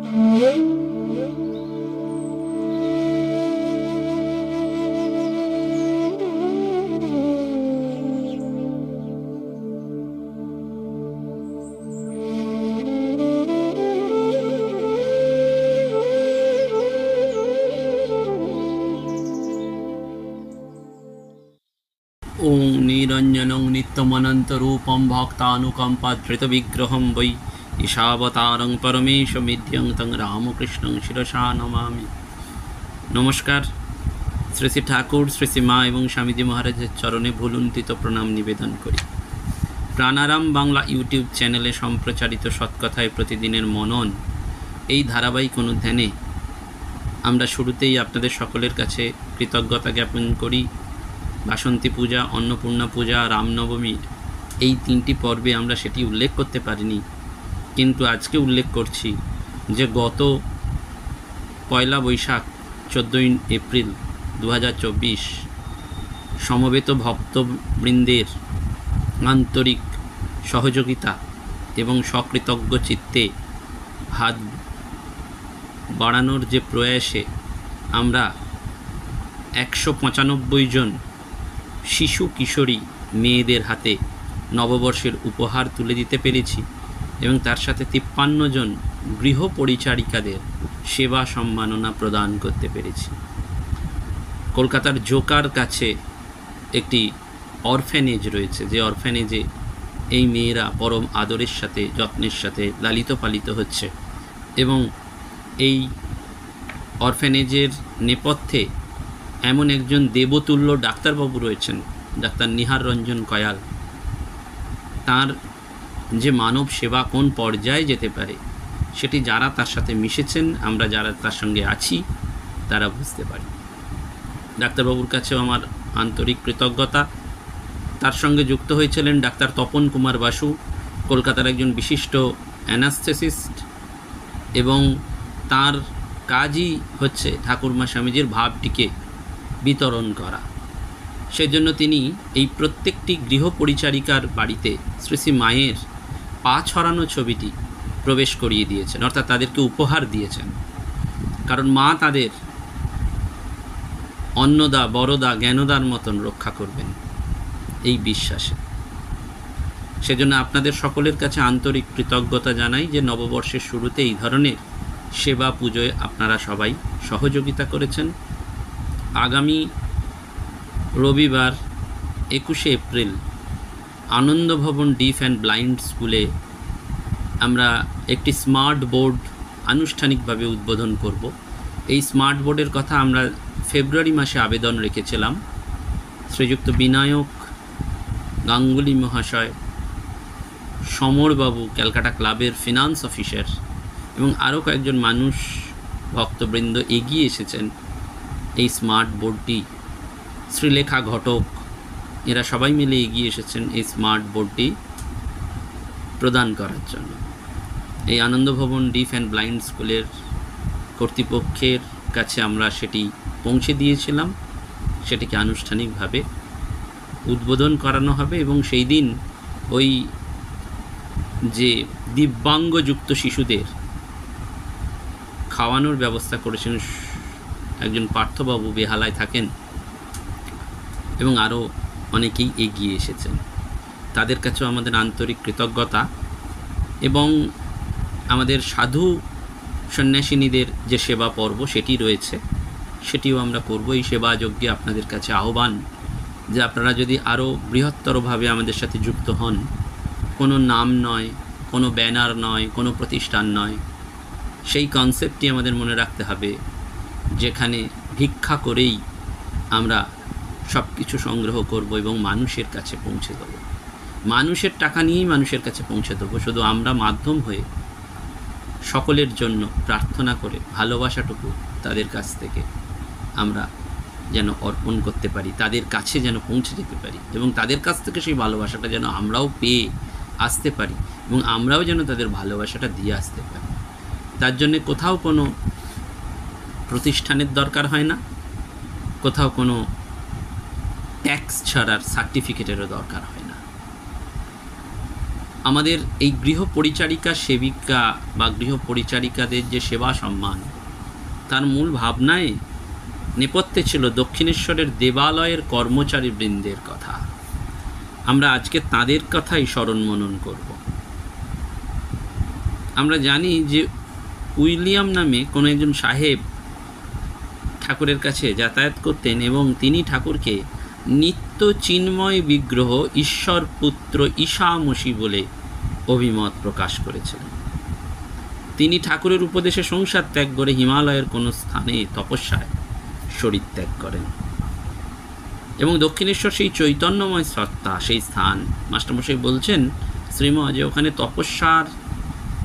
ओं निरंजनं नित्यमनन्तरूपं भक्तानुकम्पाधृतविग्रहं वै ईशावतारं परमेशमिध्यं तं रामकृष्णं शिरसा नमामि। नमस्कार। श्री श्री ठाकुर श्री श्री मा एवं स्वामीजी महाराजेर चरणे भुलुंठित प्रणाम निवेदन करी। प्राणाराम बांगला यूट्यूब चैनेले सम्प्रचारित सत्कथाय प्रतिदिनेर मनन এই ধারাবাহিক অনুধ্যানে আমরা শুরুতেই আপনাদের সকলের কাছে কৃতজ্ঞতা জ্ঞাপন করি। বাসন্তী পূজা, অন্নপূর্ণা পূজা, রামনবমীর এই তিনটি পর্বে আমরা সেটি উল্লেখ করতে পারিনি, কিন্তু আজকে উল্লেখ করছি যে গত পয়লা বৈশাখ 14 এপ্রিল 2024 সমবেত ভক্তবৃন্দের আন্তরিক সহযোগিতা এবং সকৃতজ্ঞ চিত্তে হাত বাড়ানোর যে প্রয়াসে আমরা 195 জন শিশু কিশোরী মেয়েদের হাতে নববর্ষের উপহার তুলে দিতে পেরেছি এবং তার সাথে 53 জন গৃহ পরিচারিকাদের সেবা সম্মাননা প্রদান করতে পেরেছি। কলকাতার জোকার কাছে একটি অরফ্যানেজ রয়েছে, যে অরফ্যানেজে এই মেয়েরা পরম আদরের সাথে যত্নের সাথে লালিত পালিত হচ্ছে এবং এই অরফ্যানেজের নেপথ্যে এমন একজন দেবতুল্য ডাক্তারবাবু রয়েছেন, ডাক্তার নিহার রঞ্জন কয়াল। তার যে মানব সেবা কোন পর্যায়ে যেতে পারে সেটি যারা তার সাথে মিশেছেন, আমরা যারা তার সঙ্গে আছি তারা বুঝতে পারি। ডাক্তারবাবুর কাছেও আমার আন্তরিক কৃতজ্ঞতা। তার সঙ্গে যুক্ত হয়েছিলেন ডাক্তার তপন কুমার বাসু, কলকাতার একজন বিশিষ্ট অ্যানাস্থেসিস্ট, এবং তার কাজই হচ্ছে ঠাকুরমা স্বামীজির ভাবটিকে বিতরণ করা। সেজন্য তিনি এই প্রত্যেকটি গৃহ পরিচারিকার বাড়িতে শ্রী শ্রী মায়ের পা ছড়ানো ছবিটি প্রবেশ করিয়ে দিয়েছেন, অর্থাৎ তাদেরকে উপহার দিয়েছেন। কারণ মা তাদের অন্নদা, বড়দা, জ্ঞানদার মতন রক্ষা করবেন এই বিশ্বাসে। সেজন্য আপনাদের সকলের কাছে আন্তরিক কৃতজ্ঞতা জানাই যে নববর্ষের শুরুতে এই ধরনের সেবা পুজোয় আপনারা সবাই সহযোগিতা করেছেন। আগামী রবিবার 21 এপ্রিল আনন্দভবন ডিফ অ্যান্ড ব্লাইন্ড স্কুলে আমরা একটি স্মার্ট বোর্ড আনুষ্ঠানিকভাবে উদ্বোধন করব। এই স্মার্ট বোর্ডের কথা আমরা ফেব্রুয়ারি মাসে আবেদন রেখেছিলাম। শ্রীযুক্ত বিনায়ক গাঙ্গুলি মহাশয়, সমরবাবু ক্যালকাটা ক্লাবের ফিনান্স অফিসার এবং আরও কয়েকজন মানুষ ভক্তবৃন্দ এগিয়ে এসেছেন এই স্মার্ট বোর্ডটি, শ্রীলেখা ঘটক, এরা সবাই মিলে এগিয়ে এসেছেন এই স্মার্ট বোর্ডটি প্রদান করার জন্য। এই আনন্দভবন ডিফ অ্যান্ড ব্লাইন্ড স্কুলের কর্তৃপক্ষের কাছে আমরা সেটি পৌঁছে দিয়েছিলাম। সেটিকে আনুষ্ঠানিকভাবে উদ্বোধন করানো হবে এবং সেই দিন ওই যে দিব্যাঙ্গযুক্ত শিশুদের খাওয়ানোর ব্যবস্থা করেছেন একজন পার্থবাবু, বেহালায় থাকেন, এবং আরও অনেকেই এগিয়ে এসেছেন। তাদের কাছেও আমাদের আন্তরিক কৃতজ্ঞতা। এবং আমাদের সাধু সন্ন্যাসিনীদের যে সেবা পর্ব সেটি রয়েছে, সেটিও আমরা করব। এই সেবা যজ্ঞে আপনাদের কাছে আহ্বান যে আপনারা যদি আরও বৃহত্তরভাবে আমাদের সাথে যুক্ত হন। কোনো নাম নয়, কোনো ব্যানার নয়, কোনো প্রতিষ্ঠান নয়, সেই কনসেপ্টটি আমাদের মনে রাখতে হবে, যেখানে ভিক্ষা করেই আমরা সব কিছু সংগ্রহ করব এবং মানুষের কাছে পৌঁছে দেব। মানুষের টাকা নিয়েই মানুষের কাছে পৌঁছে দেবো। শুধু আমরা মাধ্যম হয়ে সকলের জন্য প্রার্থনা করে ভালোবাসাটুকু তাদের কাছ থেকে আমরা যেন অর্পণ করতে পারি, তাদের কাছে যেন পৌঁছে যেতে পারি এবং তাদের কাছ থেকে সেই ভালোবাসাটা যেন আমরাও পেয়ে আসতে পারি এবং আমরাও যেন তাদের ভালোবাসাটা দিয়ে আসতে পারি। তার জন্যে কোথাও কোনো প্রতিষ্ঠানের দরকার হয় না, কোথাও কোনো ট্যাক্স ছাড়ার সার্টিফিকেটেরও দরকার হয় না। আমাদের এই গৃহ পরিচারিকা সেবিকা বা গৃহ পরিচারিকাদের যে সেবা সম্মান, তার মূল ভাবনায় নেপথ্যে ছিল দক্ষিণেশ্বরের দেবালয়ের কর্মচারী বৃন্দের কথা। আমরা আজকে তাদের কথাই স্মরণ মনন করব। আমরা জানি যে উইলিয়াম নামে কোনো একজন সাহেব ঠাকুরের কাছে যাতায়াত করতেন এবং তিনি ঠাকুরকে নিত্য চিন্ময় বিগ্রহ ঈশ্বর পুত্র ঈশামসী বলে অভিমত প্রকাশ করেছিলেন। তিনি ঠাকুরের উপদেশে সংসার ত্যাগ করে হিমালয়ের কোনো স্থানে তপস্যায় শরীর ত্যাগ করেন এবং দক্ষিণেশ্বর সেই চৈতন্যময় সত্তা, সেই স্থান, মাস্টারমশাই বলছেন শ্রীম যে ওখানে তপস্যার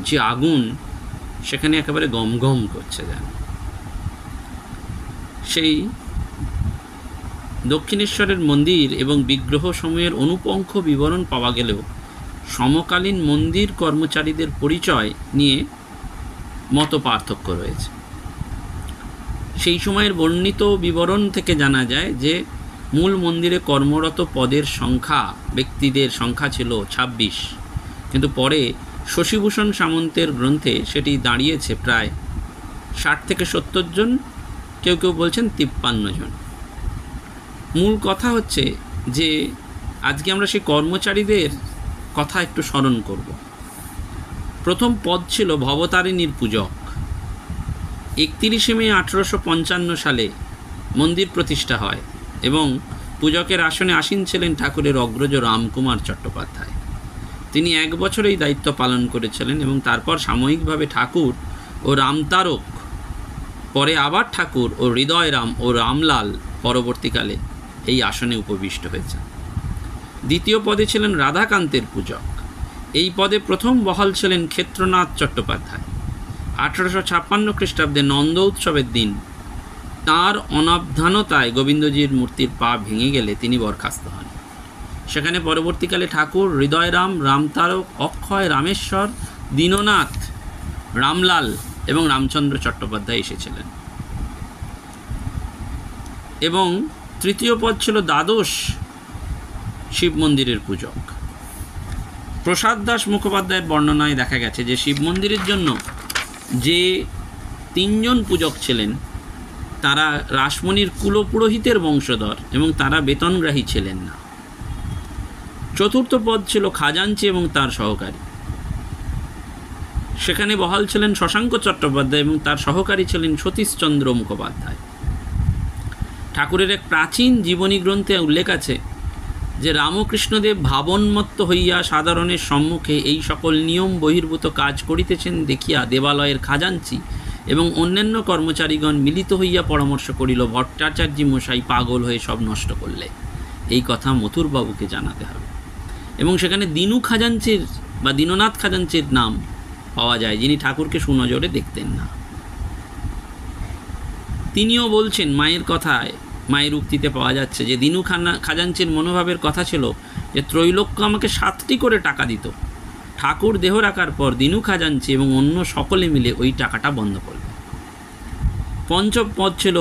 যে আগুন সেখানে একেবারে গমগম করছে যেন। সেই দক্ষিণেশ্বরের মন্দির এবং বিগ্রহ সমূহের অনুপঙ্খ বিবরণ পাওয়া গেলেও সমকালীন মন্দির কর্মচারীদের পরিচয় নিয়ে মত পার্থক্য রয়েছে। সেই সময়ের বর্ণিত বিবরণ থেকে জানা যায় যে মূল মন্দিরে কর্মরত পদের সংখ্যা, ব্যক্তিদের সংখ্যা ছিল ২৬, কিন্তু পরে শশীভূষণ সামন্তের গ্রন্থে সেটি দাঁড়িয়েছে প্রায় ৬০ থেকে ৭০ জন, কেউ কেউ বলছেন ৫৩ জন। মূল কথা হচ্ছে যে আজকে আমরা সেই কর্মচারীদের কথা একটু স্মরণ করব। প্রথম পদ ছিল ভবতারিণীর পূজক। ৩১শে মে ১৮৫৫ সালে মন্দির প্রতিষ্ঠা হয় এবং পূজকের আসনে আসীন ছিলেন ঠাকুরের অগ্রজ রামকুমার চট্টোপাধ্যায়। তিনি ১ বছর এই দায়িত্ব পালন করেছিলেন এবং তারপর সাময়িকভাবে ঠাকুর ও রামতারক, পরে আবার ঠাকুর ও হৃদয়রাম ও রামলাল পরবর্তীকালে এই আসনে উপবিষ্ট হয়েছে। দ্বিতীয় পদে ছিলেন রাধাকান্তের পূজক। এই পদে প্রথম বহাল ছিলেন ক্ষেত্রনাথ চট্টোপাধ্যায়। ১৮৫৬ খ্রিস্টাব্দে নন্দ উৎসবের দিন তাঁর অনাবধানতায় গোবিন্দজির মূর্তির পা ভেঙে গেলে তিনি বরখাস্ত হন। সেখানে পরবর্তীকালে ঠাকুর, হৃদয়রাম, রামতারক, অক্ষয়, রামেশ্বর, দীননাথ, রামলাল এবং রামচন্দ্র চট্টোপাধ্যায় এসেছিলেন। এবং তৃতীয় পদ ছিল দ্বাদশ শিব মন্দিরের পূজক। প্রসাদ দাস মুখোপাধ্যায়ের বর্ণনায় দেখা গেছে যে শিব মন্দিরের জন্য যে ৩ জন পূজক ছিলেন তারা রাসমণির কুলপুরোহিতের বংশধর এবং তারা বেতনগ্রাহী ছিলেন না। চতুর্থ পদ ছিল খাজাঞ্চি এবং তার সহকারী। সেখানে বহাল ছিলেন শশাঙ্ক চট্টোপাধ্যায় এবং তার সহকারী ছিলেন সতীশচন্দ্র মুখোপাধ্যায়। ঠাকুরের এক প্রাচীন জীবনী গ্রন্থে উল্লেখ আছে যে রামকৃষ্ণদেব ভাবন্মত্ত হইয়া সাধারণের সম্মুখে এই সকল নিয়ম বহির্ভূত কাজ করিতেছেন দেখিয়া দেবালয়ের খাজাঞ্চি এবং অন্যান্য কর্মচারীগণ মিলিত হইয়া পরামর্শ করিল, ভট্টাচার্য মশাই পাগল হয়ে সব নষ্ট করলে। এই কথা মথুরবাবুকে জানাতে হবে। এবং সেখানে দিনু খাজাঞ্চির বা দীননাথ খাজাঞ্চির নাম পাওয়া যায়, যিনি ঠাকুরকে সুনজরে দেখতেন না। তিনিও বলছেন, মায়ের কথায়, মায়ের উক্তিতে পাওয়া যাচ্ছে যে দিনু খাজাঞ্চির মনোভাবের কথা ছিল যে ত্রৈলোক্য আমাকে 7টি করে টাকা দিত। ঠাকুর দেহ রাখার পর দিনু খাজাঞ্চি এবং অন্য সকলে মিলে ওই টাকাটা বন্ধ করবে। পঞ্চম পদ ছিল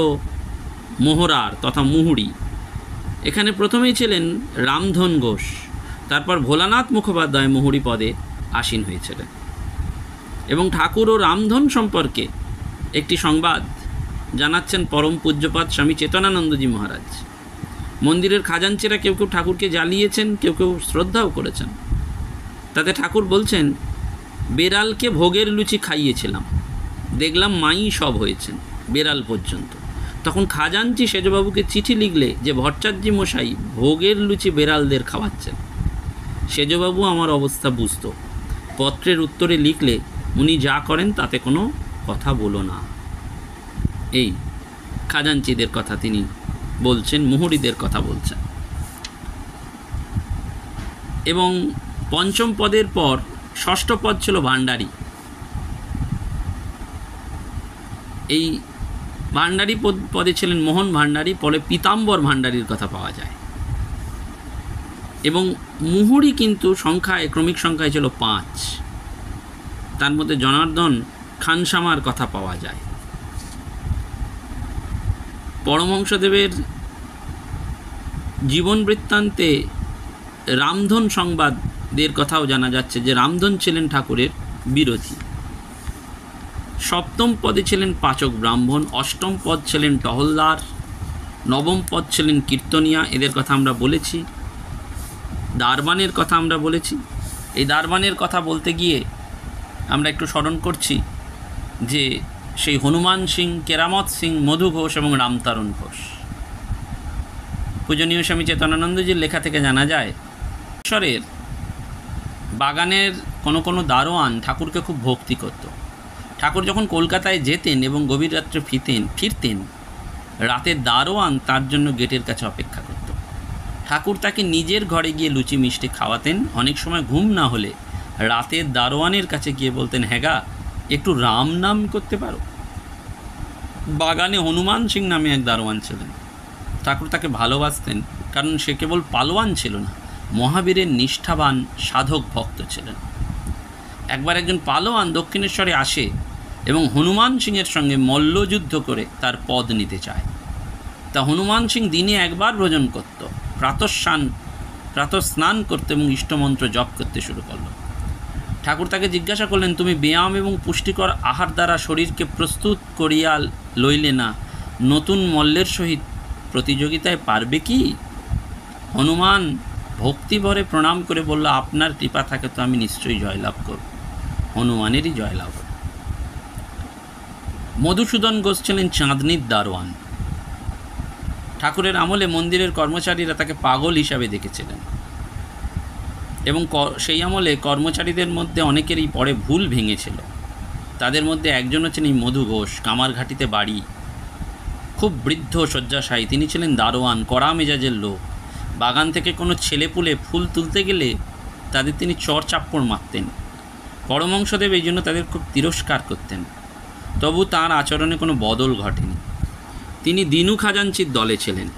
মোহরার তথা মুহুরি। এখানে প্রথমেই ছিলেন রামধন ঘোষ, তারপর ভোলানাথ মুখোপাধ্যায় মুহুরি পদে আসীন হয়েছিলেন। এবং ঠাকুর ও রামধন সম্পর্কে একটি সংবাদ জানাচ্ছেন পরম পূজ্যপাদ স্বামী চেতনানন্দজি মহারাজ। মন্দিরের খাজাঞ্চিরা কেউ কেউ ঠাকুরকে জ্বালিয়েছেন, কেউ কেউ শ্রদ্ধাও করেছেন। তাতে ঠাকুর বলছেন, বেড়ালকে ভোগের লুচি খাইয়েছিলাম, দেখলাম মাই সব হয়েছেন, বেড়াল পর্যন্ত। তখন খাজাঞ্চি সেজবাবুকে চিঠি লিখলে যে ভট্টাচার্য মশাই ভোগের লুচি বেড়ালদের খাওয়াচ্ছেন। সেজবাবু আমার অবস্থা বুঝত, পত্রের উত্তরে লিখলে, উনি যা করেন তাতে কোনো কথা বলো না। এই খাজাঞ্চিদের কথা তিনি বলছেন, মুহুরিদের কথা বলছেন। এবং পঞ্চম পদের পর ষষ্ঠ পদ ছিল ভান্ডারী। এই ভান্ডারী পদে ছিলেন মোহন ভান্ডারী, পরে পীতাম্বর ভান্ডারীর কথা পাওয়া যায়। এবং মুহুরি কিন্তু সংখ্যায়, ক্রমিক সংখ্যায় ছিল 5। তার মধ্যে জনার্দন খানসামার কথা পাওয়া যায়। পরমহংসদেবের জীবন বৃত্তান্তে রামধন সংবাদ দের কথাও জানা যাচ্ছে যে রামধন ছিলেন ঠাকুরের বিরোধী। সপ্তম পদে ছিলেন পাচক ব্রাহ্মণ, অষ্টম পদ ছিলেন টহলদার, নবম পদ ছিলেন কীর্তনিয়া, এদের কথা আমরা বলেছি। দারবানের কথা আমরা বলেছি। এই দারবানের কথা বলতে গিয়ে আমরা একটু স্মরণ করছি যে সেই হনুমান সিং, কেরামত সিং, মধু ঘোষ এবং রামতারণ ঘোষ। পূজনীয় স্বামী চেতনানন্দজির লেখা থেকে জানা যায় ঈশ্বরের বাগানের কোনো দারোয়ান ঠাকুরকে খুব ভক্তি করত। ঠাকুর যখন কলকাতায় যেতেন এবং গভীর রাত্রে ফিরতেন, রাতে দারোয়ান তার জন্য গেটের কাছে অপেক্ষা করত। ঠাকুর তাকে নিজের ঘরে গিয়ে লুচি মিষ্টি খাওয়াতেন। অনেক সময় ঘুম না হলে রাতের দারোয়ানের কাছে গিয়ে বলতেন, হ্যাগা একটু রাম নাম করতে পারো। বাগানে হনুমান সিং নামে এক দারোয়ান ছিলেন। ঠাকুর তাকে ভালোবাসতেন, কারণ সে কেবল পালোয়ান ছিল না, মহাবীরের নিষ্ঠাবান সাধক ভক্ত ছিলেন। একবার একজন পালোয়ান দক্ষিণেশ্বরে আসে এবং হনুমান সিংয়ের সঙ্গে মল্লযুদ্ধ করে তার পদ নিতে চায়। তা হনুমান সিং দিনে একবার ভোজন করত, প্রাতঃস্নান করতে এবং ইষ্টমন্ত্র জপ করতে শুরু করল। ঠাকুর তাকে জিজ্ঞাসা করলেন, তুমি ব্যায়াম এবং পুষ্টিকর আহার দ্বারা শরীরকে প্রস্তুত করিয়া লইলে না নতুন মল্লের সহিত প্রতিযোগিতায় পারবে কি? হনুমান ভক্তিভরে প্রণাম করে বলল, আপনার কৃপা থাকে তো আমি নিশ্চয়ই জয়লাভ করব। হনুমানেরই জয়লাভ হবে। মধুসূদন ঘোষ ছিলেন চাঁদনির দারোয়ান। ঠাকুরের আমলে মন্দিরের কর্মচারীরা তাকে পাগল হিসাবে দেখেছিলেন এবং সেই আমলে কর্মচারীদের মধ্যে অনেকেরই পরে ভুল ভেঙেছিল। তাদের মধ্যে একজন হচ্ছেন এই মধু ঘোষ, কামারঘাটিতে বাড়ি, খুব বৃদ্ধ শয্যাশায়ী। তিনি ছিলেন দারোয়ান, কড়া মেজাজের লোক। বাগান থেকে কোনো ছেলেপুলে ফুল তুলতে গেলে তাদের তিনি চর চাপ্পড় মারতেন। পরমহংসদেব এই জন্য তাদের খুব তিরস্কার করতেন। তবু তাঁর আচরণে কোনো বদল ঘটেনি। তিনি দিনু খাজাঞ্চির দলে ছিলেন।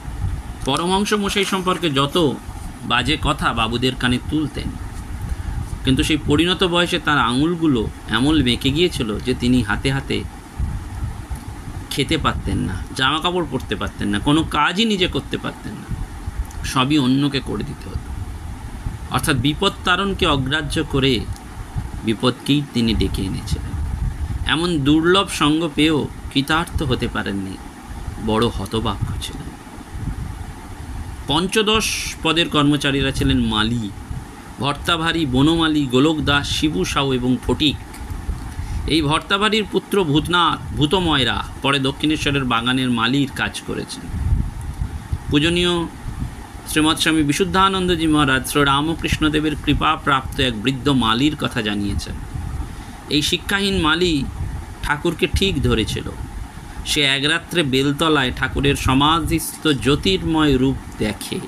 পরমহংস মশাই সম্পর্কে যত বাজে কথা বাবুদের কানে তুলতেন, কিন্তু সেই পরিণত বয়সে তার আঙুলগুলো এমন বেঁকে গিয়েছিল যে তিনি হাতে হাতে খেতে পারতেন না, জামা কাপড় পরতে পারতেন না, কোনো কাজই নিজে করতে পারতেন না, সবই অন্যকে করে দিতে হতো। অর্থাৎ বিপদ তারণকে অগ্রাহ্য করে বিপদকেই তিনি ডেকে এনেছিলেন। এমন দুর্লভ সঙ্গ পেয়েও কৃতার্থ হতে পারেননি, বড় হতবাক্য ছিলেন। পঞ্চদশ পদের কর্মচারীরা ছিলেন মালি, ভর্তাভারী, বনমালী, গোলক দাস, শিবু সাউ এবং ফটিক। এই ভর্তাভারীর পুত্র ভূতময়রা পরে দক্ষিণেশ্বরের বাগানের মালির কাজ করেছেন। পূজনীয় শ্রীমৎ স্বামী বিশুদ্ধানন্দজি মহারাজ শ্রীরামকৃষ্ণদেবের কৃপা প্রাপ্ত এক বৃদ্ধ মালির কথা জানিয়েছেন। এই শিক্ষাহীন মালি ঠাকুরকে ঠিক ধরেছিল। সে এক রাত্রে বেলতলায় ঠাকুরের সমাধিস্থ জ্যোতির্ময় রূপ দেখে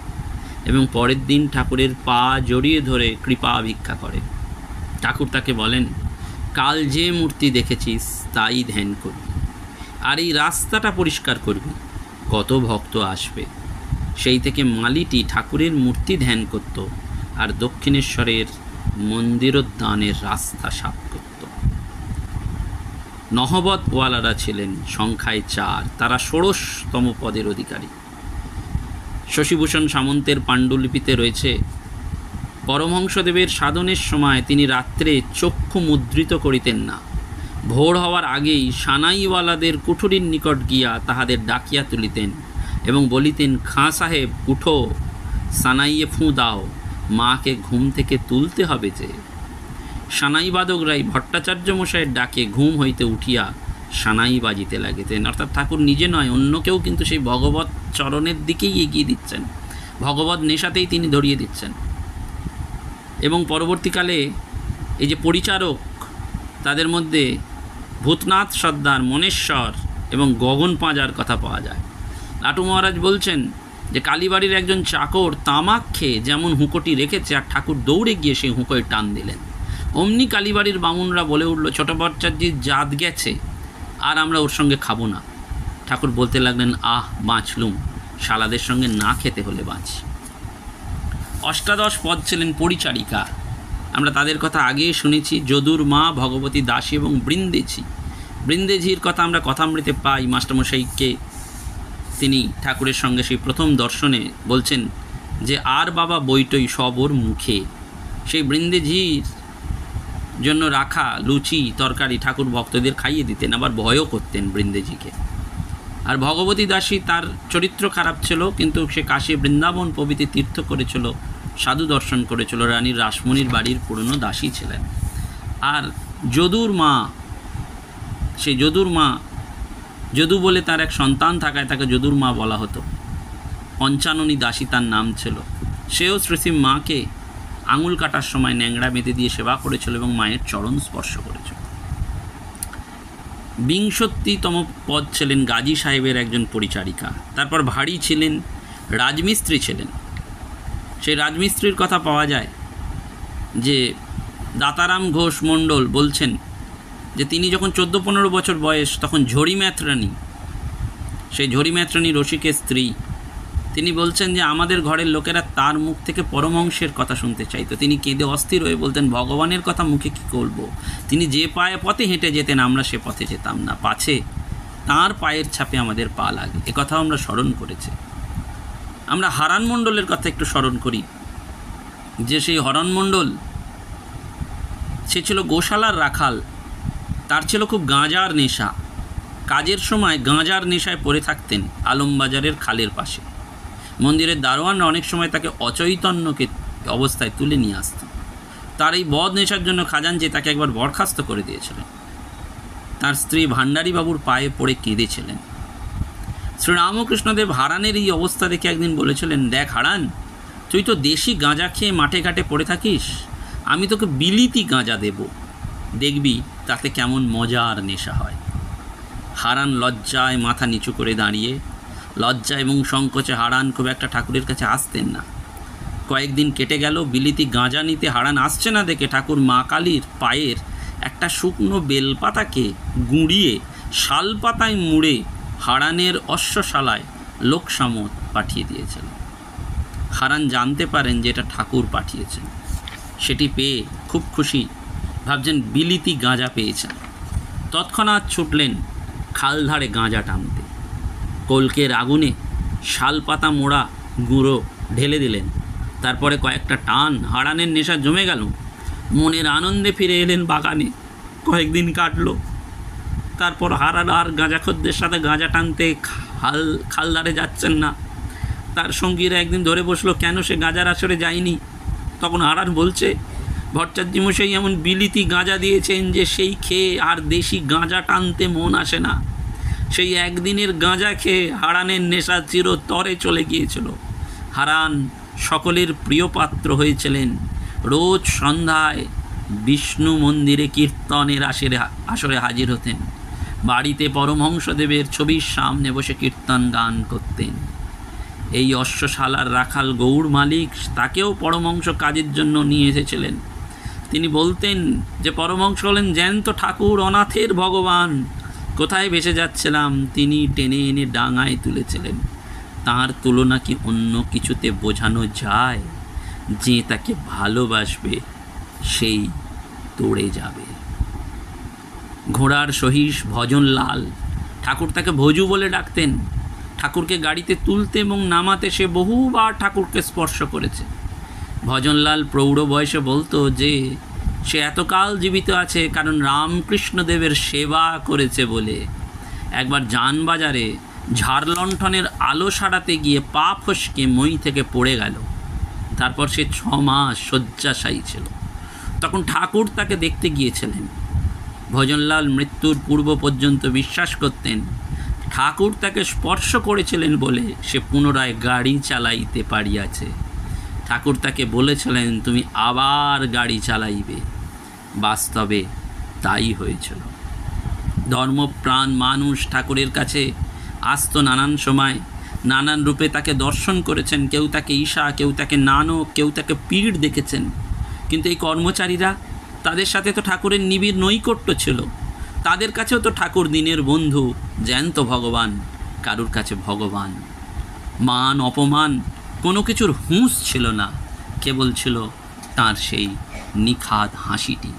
এবং পরের দিন ঠাকুরের পা জড়িয়ে ধরে কৃপা ভিক্ষা করে। ঠাকুর তাকে বলেন, কাল যে মূর্তি দেখেছিস তাই ধ্যান করবি, আর এই রাস্তাটা পরিষ্কার করবি, কত ভক্ত আসবে। সেই থেকে মালিটি ঠাকুরের মূর্তি ধ্যান করত আর দক্ষিণেশ্বরের মন্দিরোদ্যানের রাস্তা সাফ করত। নহবতওয়ালারা ছিলেন সংখ্যায় 4, তারা 16তম পদের অধিকারী। শশীভূষণ সামন্তের পাণ্ডুলিপিতে রয়েছে, পরমহংসদেবের সাধনের সময় তিনি রাত্রে চক্ষু মুদ্রিত করিতেন না। ভোর হওয়ার আগেই সানাইওয়ালাদের কুঠুরির নিকট গিয়া তাহাদের ডাকিয়া তুলিতেন এবং বলিতেন, খাঁ সাহেব উঠো, সানাইয়ে ফুঁ দাও, মাকে ঘুম থেকে তুলতে হবে যে। সানাইবাদকরাই ভট্টাচার্য মশাইয়ের ডাকে ঘুম হইতে উঠিয়া সানাই বাজিতে লাগিতেন। অর্থাৎ ঠাকুর নিজে নয়, অন্যকেও কিন্তু সেই ভগবত চরণের দিকেই এগিয়ে দিচ্ছেন, ভগবত নেশাতেই তিনি ধরিয়ে দিচ্ছেন। এবং পরবর্তীকালে এই যে পরিচারক, তাদের মধ্যে ভূতনাথ সর্দার, মনেশ্বর এবং গগন পাঁজার কথা পাওয়া যায়। লাটু মহারাজ বলছেন যে কালীবাড়ির একজন চাকর তামাক খেয়ে যেমন হুঁকোটি রেখেছে, আর ঠাকুর দৌড়ে গিয়ে সেই হুঁকোয় টান দিলেন। অমনি কালীবাড়ির বামুনরা বলে উঠল, ছোট ভট্টাচার্যির জাত গেছে, আর আমরা ওর সঙ্গে খাবো না। ঠাকুর বলতে লাগলেন, আহ বাঁচলুম, শালাদের সঙ্গে না খেতে হলে বাঁচি। অষ্টাদশ পদ ছিলেন পরিচারিকা। আমরা তাদের কথা আগেই শুনেছি, যদুর মা, ভগবতী দাসী এবং বৃন্দেজি। বৃন্দেজির কথা আমরা কথামৃতে পাই। মাস্টারমশাইকে তিনি ঠাকুরের সঙ্গে সেই প্রথম দর্শনে বলছেন যে, আর বাবা বইটই সব ওর মুখে, সেই বৃন্দেজির জন্য রাখা লুচি তরকারি ঠাকুর ভক্তদের খাইয়ে দিতেন, আবার ভয়ও করতেন বৃন্দেজিকে। আর ভগবতী দাসী, তার চরিত্র খারাপ ছিল, কিন্তু সে কাশী বৃন্দাবন প্রভৃতি তীর্থ করেছিল, সাধু দর্শন করেছিল, রানী রাসমণির বাড়ির পুরনো দাসী ছিলেন। আর যদুর মা, সেই যদুর মা, যদু বলে তার এক সন্তান থাকায় তাকে যদুর মা বলা হতো, পঞ্চাননী দাসী তার নাম ছিল। সেও শ্রী মাকে আঙুল কাটার সময় ন্যাংড়া বেঁধে দিয়ে সেবা করেছিল এবং মায়ের চরণ স্পর্শ করেছিল। 62তম পদ ছিলেন গাজী সাহেবের একজন পরিচারিকা। তারপর ভারী ছিলেন, রাজমিস্ত্রি ছিলেন। সেই রাজমিস্ত্রির কথা পাওয়া যায় যে দাতারাম ঘোষ মণ্ডল বলছেন যে তিনি যখন 14-15 বছর বয়স, তখন ঝড়ি ম্যাথরানী, সেই ঝড়ি ম্যাথরানী রসিকের স্ত্রী, তিনি বলছেন যে আমাদের ঘরের লোকেরা তার মুখ থেকে পরমহংসের কথা শুনতে চাইতো। তিনি কেঁদে অস্থির হয়ে বলতেন, ভগবানের কথা মুখে কি করব, তিনি যে পায়ে পথে হেঁটে যেতেন আমরা সে পথে যেতাম না, পাছে তাঁর পায়ের ছাপে আমাদের পা লাগে। একথাও আমরা স্মরণ করেছি। আমরা হারান মণ্ডলের কথা একটু স্মরণ করি, যে সেই হরণ মণ্ডল, সে ছিল গোশালার রাখাল। তার ছিল খুব গাঁজার নেশা। কাজের সময় গাঁজার নেশায় পড়ে থাকতেন আলমবাজারের খালের পাশে। মন্দিরের দারোয়ানরা অনেক সময় তাকে অচৈতন্যকে অবস্থায় তুলে নিয়ে আসত। তার এই বদ নেশার জন্য খাজাঞ্চি তাকে একবার বরখাস্ত করে দিয়েছিলেন। তার স্ত্রী ভান্ডারীবাবুর পায়ে পড়ে কেঁদেছিলেন। শ্রীরামকৃষ্ণদেব হারানের এই অবস্থা দেখে একদিন বলেছিলেন, দেখ হারান, তুই তো দেশি গাঁজা খেয়ে মাঠে ঘাটে পড়ে থাকিস, আমি তোকে বিলিতি গাঁজা দেব, দেখবি তাতে কেমন মজার নেশা হয়। হারান লজ্জায় মাথা নিচু করে দাঁড়িয়ে, লজ্জা এবং সংকোচে হারান খুব একটা ঠাকুরের কাছে আসতেন না। কয়েকদিন কেটে গেল, বিলিতি গাঁজা নিতে হারান আসছে না দেখে ঠাকুর মা কালীর পায়ের একটা শুকনো বেলপাতাকে গুঁড়িয়ে শালপাতায় মুড়ে হারানের অশ্বশালায় লোকসামত পাঠিয়ে দিয়েছিল। হারান জানতে পারেন যে এটা ঠাকুর পাঠিয়েছেন। সেটি পেয়ে খুব খুশি, ভাবছেন বিলিতি গাঁজা পেয়েছেন। তৎক্ষণাৎ ছুটলেন খালধারে গাঁজা টানতে। কলকের আগুনে শালপাতা মোড়া গুঁড়ো ঢেলে দিলেন। তারপরে কয়েকটা টান, হারানের নেশা জমে গেল। মনের আনন্দে ফিরে এলেন বাগানে। কয়েকদিন কাটলো। তারপর হারান আর গাঁজাখোরদের সাথে গাঁজা টানতে খালধারে যাচ্ছেন না। তার সঙ্গীরা একদিন ধরে বসলো কেন সে গাঁজার আসরে যায়নি। তখন হারান বলছে, ভট্টাচার্য মশাই এমন বিলিতি গাঁজা দিয়েছেন যে সেই খেয়ে আর দেশি গাঁজা টানতে মন আসে না। সেই একদিনের গাঁজা খেয়ে হারানের নেশা চিরতরে চলে গিয়েছিল। হারান সকলের প্রিয় পাত্র হয়েছিলেন। রোজ সন্ধ্যায় বিষ্ণু মন্দিরে কীর্তনের আসরে হাজির হতেন। বাড়িতে পরমহংসদেবের ছবির সামনে বসে কীর্তন গান করতেন। এই অশ্বশালার রাখাল গৌড় মালিক তাকেও পরমহংস কাজের জন্য নিয়ে এসেছিলেন। তিনি বলতেন যে পরমহংস হলেন জ্যান্ত ঠাকুর, অনাথের ভগবান। কোথায় ভেসে যাচ্ছিলাম তিনি টেনে এনে ডাঙায় তুলেছিলেন। তার তুলনা কি অন্য কিছুতে বোঝানো যায়? যে তাকে ভালোবাসবে সেই তোড়ে যাবে। ঘোড়ার সহিস ভজনলাল, ঠাকুর তাকে ভজু বলে ডাকতেন। ঠাকুরকে গাড়িতে তুলতে এবং নামাতে সে বহুবার ঠাকুরকে স্পর্শ করেছে। ভজনলাল প্রৌঢ় বয়সে বলতো যে সে এতকাল জীবিত আছে কারণ রামকৃষ্ণদেবের সেবা করেছে বলে। একবার জানবাজারে ঝাড়লণ্ঠনের আলো সারাতে গিয়ে পা ফসকে মই থেকে পড়ে গেল। তারপর সে 6 মাস শয্যাশায়ী ছিল। তখন ঠাকুর তাকে দেখতে গিয়েছিলেন। ভজনলাল মৃত্যুর পূর্ব পর্যন্ত বিশ্বাস করতেন ঠাকুর তাকে স্পর্শ করেছিলেন বলে সে পুনরায় গাড়ি চালাইতে পারিয়াছে। ঠাকুর তাকে বলেছিলেন তুমি আবার গাড়ি চালাইবে। বাস্তবে তাই হয়েছিল। ধর্মপ্রাণ মানুষ ঠাকুরের কাছে আসত নানান সময়, নানান রূপে তাকে দর্শন করেছেন। কেউ তাকে ঈশা, কেউ তাকে নানক, কেউ তাকে পীড় দেখেছেন। কিন্তু এই কর্মচারীরা, তাদের সাথে তো ঠাকুরের নিবিড় নৈকট্য ছিল। তাদের কাছেও তো ঠাকুর দিনের বন্ধু, জ্যান্ত ভগবান, কারুর কাছে ভগবান। মান অপমান কোনো কিছুর হুঁশ ছিল না, কেবল ছিল তার সেই নিখাদ হাসিটি।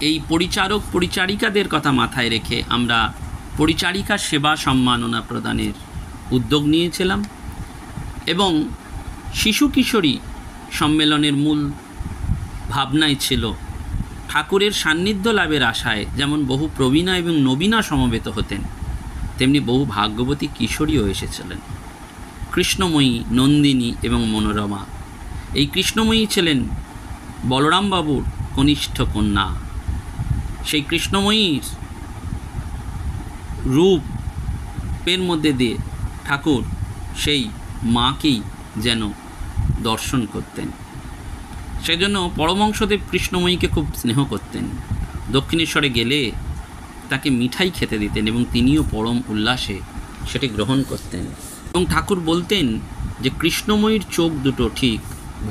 এই পরিচারক পরিচারিকাদের কথা মাথায় রেখে আমরা পরিচারিকা সেবা সম্মাননা প্রদানের উদ্যোগ নিয়েছিলাম এবং শিশু কিশোরী সম্মেলনের মূল ভাবনায় ছিল ঠাকুরের সান্নিধ্য লাভের আশায় যেমন বহু প্রবীণা এবং নবীনা সমবেত হতেন, তেমনি বহু ভাগ্যবতী কিশোরীও এসেছিলেন। কৃষ্ণময়ী, নন্দিনী এবং মনোরমা। এই কৃষ্ণময়ী ছিলেন বলরামবাবুর কনিষ্ঠ কন্যা। সেই কৃষ্ণময়ীর রূপের মধ্যে দিয়ে ঠাকুর সেই মাকেই যেন দর্শন করতেন। সেজন্য পরমহংসদেব কৃষ্ণময়ীকে খুব স্নেহ করতেন। দক্ষিণেশ্বরে গেলে তাকে মিঠাই খেতে দিতেন এবং তিনিও পরম উল্লাসে সেটি গ্রহণ করতেন। এবং ঠাকুর বলতেন যে কৃষ্ণময়ীর চোখ দুটো ঠিক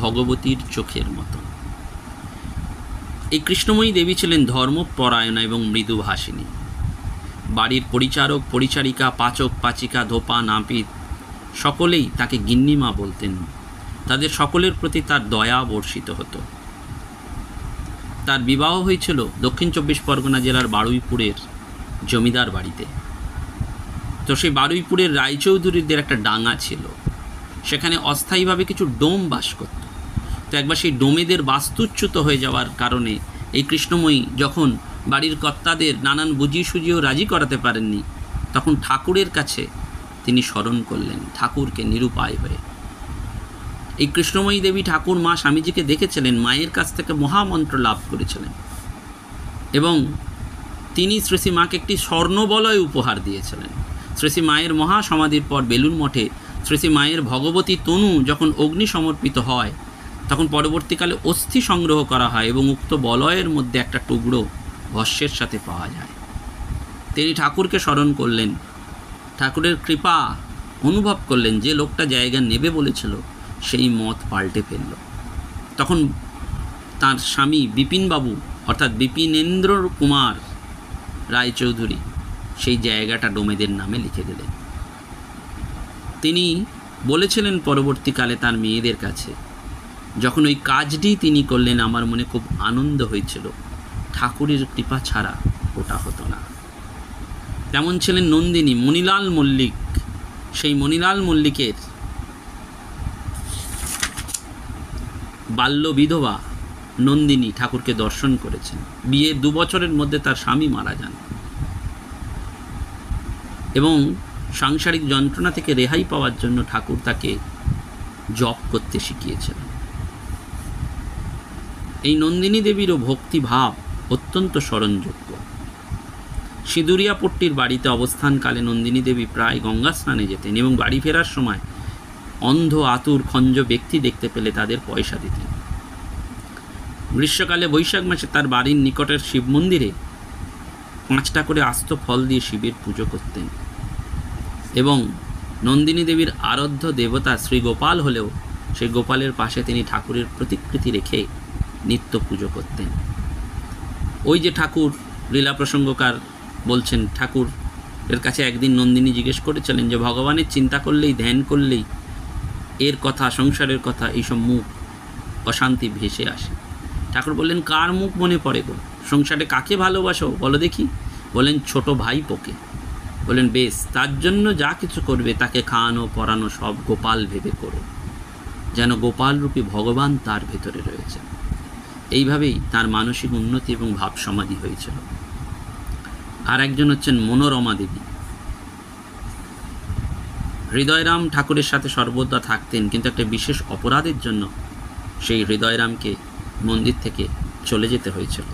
ভগবতীর চোখের মতো। এই কৃষ্ণময়ী দেবী ছিলেন ধর্মপরায়ণা এবং মৃদুভাষিনী। বাড়ির পরিচারক, পরিচারিকা, পাচক, পাচিকা, ধোপা, নাপিত সকলেই তাকে গিন্নিমা বলতেন। তাদের সকলের প্রতি তার দয়া বর্ষিত হতো। তার বিবাহ হয়েছিল দক্ষিণ 24 পরগনা জেলার বারুইপুরের জমিদার বাড়িতে। তো সেই বারুইপুরের রায়চৌধুরীদের একটা ডাঙা ছিল, সেখানে অস্থায়ীভাবে কিছু ডোম বাস করত। তো একবার সেই ডোমেদের বাস্তুচ্যুত হয়ে যাওয়ার কারণে এই কৃষ্ণময়ী যখন বাড়ির কর্তাদের নানান বুঝিয়ে সুঝিয়েও রাজি করাতে পারেননি, তখন ঠাকুরের কাছে তিনি স্মরণ করলেন, ঠাকুরকে নিরুপায় হয়ে। এই কৃষ্ণময়ী দেবী ঠাকুর মা স্বামীজিকে দেখেছিলেন, মায়ের কাছ থেকে মহামন্ত্র লাভ করেছিলেন এবং তিনি শ্রী শ্রী মাকে একটি স্বর্ণবলয় উপহার দিয়েছিলেন। শ্রী শ্রী মায়ের মহাসমাধির পর বেলুর মঠে শ্রী শ্রী মায়ের ভগবতী তনু যখন অগ্নি সমর্পিত হয়, তখন পরবর্তীকালে অস্থি সংগ্রহ করা হয় এবং উক্ত বলয়ের মধ্যে একটা টুকরো ভস্যের সাথে পাওয়া যায়। তিনি ঠাকুরকে স্মরণ করলেন, ঠাকুরের কৃপা অনুভব করলেন, যে লোকটা জায়গা নেবে বলেছিল সেই মত পাল্টে ফেলল। তখন তার স্বামী বিপিনবাবু অর্থাৎ বিপিনেন্দ্র কুমার রায়চৌধুরী সেই জায়গাটা ডোমেদের নামে লিখে দিলেন। তিনি বলেছিলেন পরবর্তীকালে তার মেয়েদের কাছে, যখন ওই কাজটি তিনি করলেন আমার মনে খুব আনন্দ হয়েছিল, ঠাকুরের কৃপা ছাড়া ওটা হতো না। তেমন ছিলেন নন্দিনী, মণিলাল মল্লিক। সেই মণিলাল মল্লিকের বাল্য বিধবা নন্দিনী ঠাকুরকে দর্শন করেছেন। বিয়ের 2 বছরের মধ্যে তার স্বামী মারা যান এবং সাংসারিক যন্ত্রণা থেকে রেহাই পাওয়ার জন্য ঠাকুর তাকে জপ করতে শিখিয়েছিলেন। এই নন্দিনী দেবীরও ভক্তিভাব অত্যন্ত স্মরণযোগ্য। সিঁদুরিয়াপট্টির বাড়িতে অবস্থানকালে নন্দিনী দেবী প্রায় গঙ্গা স্নানে যেতেন এবং বাড়ি ফেরার সময় অন্ধ, আতুর, খঞ্জ ব্যক্তি দেখতে পেলে তাদের পয়সা দিতেন। গ্রীষ্মকালে বৈশাখ মাসে তার বাড়ির নিকটের শিব মন্দিরে 5টা করে আস্ত ফল দিয়ে শিবের পুজো করতেন এবং নন্দিনী দেবীর আরাধ্য দেবতা শ্রী গোপাল হলেও সেই গোপালের পাশে তিনি ঠাকুরের প্রতিকৃতি রেখে নিত্য পুজো করতেন। ওই যে ঠাকুর লীলা প্রসঙ্গকার বলছেন, ঠাকুরের কাছে একদিন নন্দিনী জিজ্ঞেস করেছিলেন যে ভগবানের চিন্তা করলেই, ধ্যান করলেই এর কথা, সংসারের কথা, এইসব মুখ অশান্তি ভেসে আসে। ঠাকুর বললেন, কার মুখ মনে পড়ে গো? সংসারে কাকে ভালোবাসো বলো দেখি? বলেন, ছোট ভাই পোকে। বলেন, বেশ, তার জন্য যা কিছু করবে তাকে খাওয়ানো পরানো সব গোপাল ভেবে করো, যেন গোপালরূপী ভগবান তার ভেতরে রয়েছে। এইভাবেই তার মানসিক উন্নতি এবং ভাব সমাধি হয়েছিল। আর একজন হচ্ছেন মনোরমা দেবী। হৃদয়রাম ঠাকুরের সাথে সর্বদা থাকতেন, কিন্তু একটা বিশেষ অপরাধের জন্য সেই হৃদয়রামকে মন্দির থেকে চলে যেতে হয়েছিল।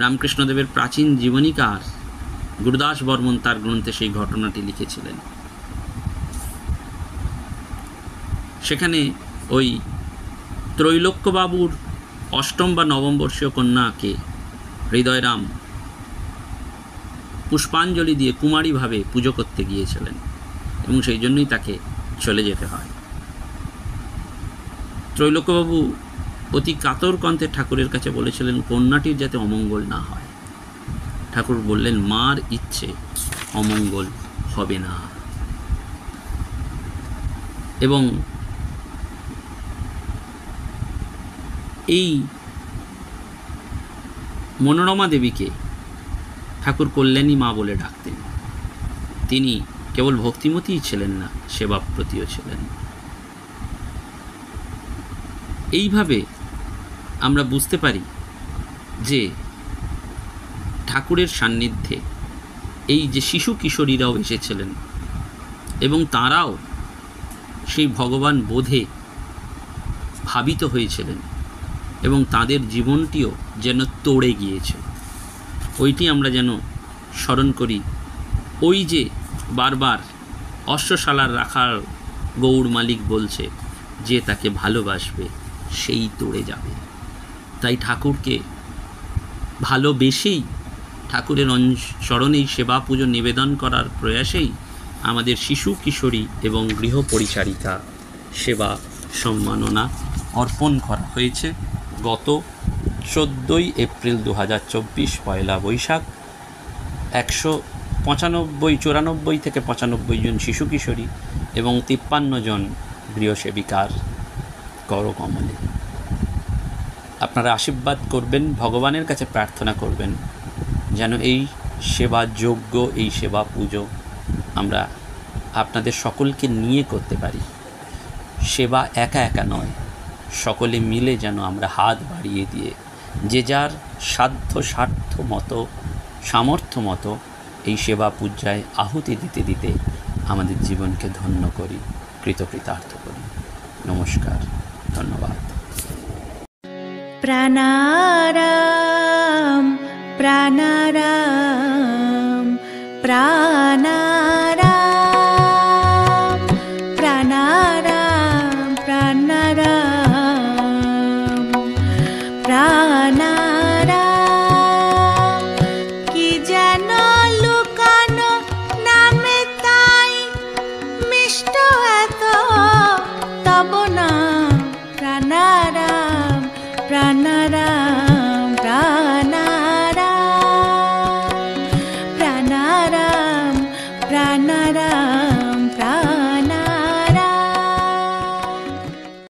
রামকৃষ্ণদেবের প্রাচীন জীবনীকার গুরুদাস বর্মন তার গ্রন্থে সেই ঘটনাটি লিখেছিলেন। সেখানে ওই ত্রৈলোক্যবাবুর 8ম বা 9ম বর্ষীয় কন্যাকে হৃদয়রাম পুষ্পাঞ্জলি দিয়ে কুমারীভাবে পুজো করতে গিয়েছিলেন এবং সেই জন্যই তাকে চলে যেতে হয়। ত্রৈলোক্যবাবু অতি কাতর কণ্ঠে ঠাকুরের কাছে বলেছিলেন কন্যাটির যাতে অমঙ্গল না হয়। ঠাকুর বললেন, মার ইচ্ছে অমঙ্গল হবে না। এবং এই মনোরমা দেবীকে ঠাকুর কল্যাণী মা বলে ডাকতেন। তিনি কেবল ভক্তিমতীই ছিলেন না, সেবাপ্রতিও ছিলেন। এইভাবে আমরা বুঝতে পারি যে ঠাকুরের সান্নিধ্যে এই যে শিশু কিশোরীরাও এসেছিলেন এবং তারাও সেই ভগবান বোধে ভাবিত হয়েছিলেন এবং তাদের জীবনটিও যেন তোড়ে গিয়েছে। ওইটি আমরা যেন স্মরণ করি। ওই যে বারবার অশ্বশালার রাখার গৌর মালিক বলছে যে তাকে ভালোবাসবে সেই তোড়ে যাবে। তাই ঠাকুরকে ভালোবেসেই ঠাকুরের চরণেই সেবা পুজো নিবেদন করার প্রয়াসেই আমাদের শিশু কিশোরী এবং গৃহ পরিচারিকা সেবা সম্মাননা অর্পণ করা হয়েছে। গত 14 এপ্রিল 2024 পয়লা বৈশাখ 194 থেকে 95 জন শিশু কিশোরী এবং 53 জন গৃহসেবিকার করকমলে। আপনারা আশীর্বাদ করবেন, ভগবানের কাছে প্রার্থনা করবেন যেন এই সেবা যজ্ঞ, এই সেবা পুজো আমরা আপনাদের সকলকে নিয়ে করতে পারি। সেবা একা একা নয়, সকলে মিলে যেন আমরা হাত বাড়িয়ে দিয়ে যে যার সাধ্য স্বার্থ মতো সামর্থ্য মতো এই সেবা পূজায় আহুতি দিতে দিতে আমাদের জীবনকে ধন্য করি, কৃতকৃতার্থ করি। নমস্কার, ধন্যবাদ। প্রাণারা